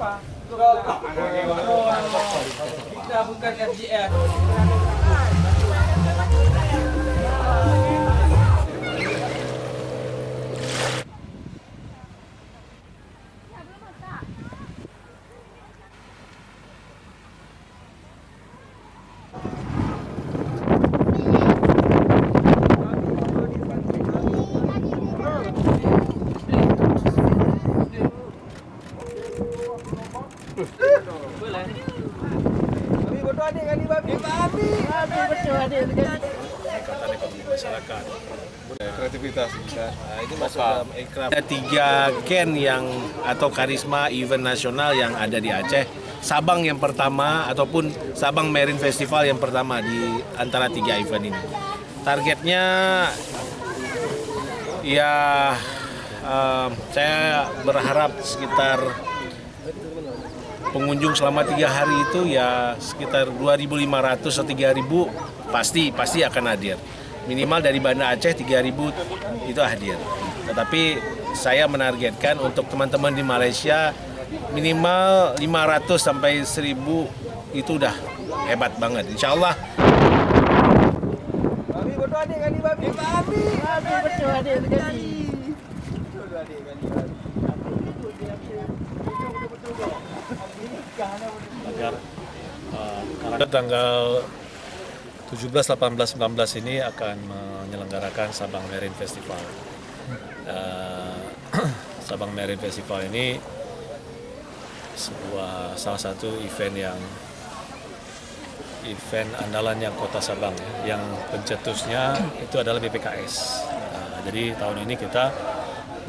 Kita bukan FGS. Peningkatan ekonomi masyarakat, kreativitas. Nah, ini masuk dalam ekraf. Ada 3 ken atau karisma event nasional yang ada di Aceh. Sabang yang pertama ataupun Sabang Marine Festival yang pertama di antara 3 event ini. Targetnya ya saya berharap sekitar pengunjung selama 3 hari itu ya sekitar 2.500 atau 3.000 pasti akan hadir. Minimal dari Banda Aceh 3.000 itu hadir. Tetapi saya menargetkan untuk teman-teman di Malaysia minimal 500 sampai 1.000 itu udah hebat banget. Insya Allah. Agar pada tanggal 17, 18, 19 ini akan menyelenggarakan Sabang Marine Festival. Sabang Marine Festival ini salah satu event andalannya Kota Sabang ya, yang pencetusnya itu adalah BPKS. Jadi tahun ini kita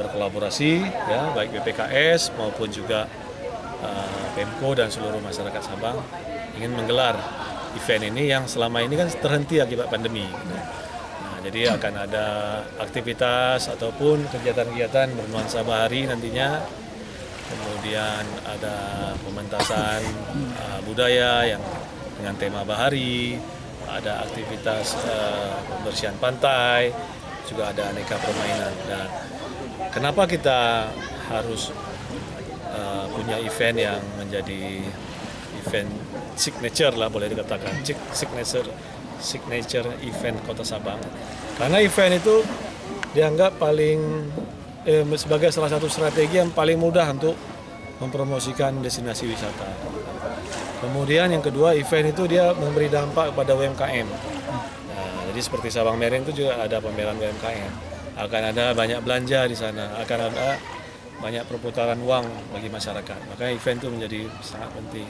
berkolaborasi ya, baik BPKS maupun juga Pemko dan seluruh masyarakat Sabang ingin menggelar event ini yang selama ini kan terhenti akibat pandemi. Nah, jadi akan ada aktivitas ataupun kegiatan-kegiatan bernuansa bahari nantinya. Kemudian ada pementasan budaya yang dengan tema bahari, ada aktivitas pembersihan pantai, juga ada aneka permainan. Dan kenapa kita harus punya event yang menjadi event signature lah, boleh dikatakan signature event Kota Sabang, karena event itu dianggap sebagai salah satu strategi yang paling mudah untuk mempromosikan destinasi wisata. Kemudian yang kedua, event itu dia memberi dampak kepada UMKM. Nah, jadi seperti Sabang Marine itu juga ada pameran UMKM, akan ada banyak belanja di sana, akan ada banyak perputaran uang bagi masyarakat. Maka event itu menjadi sangat penting.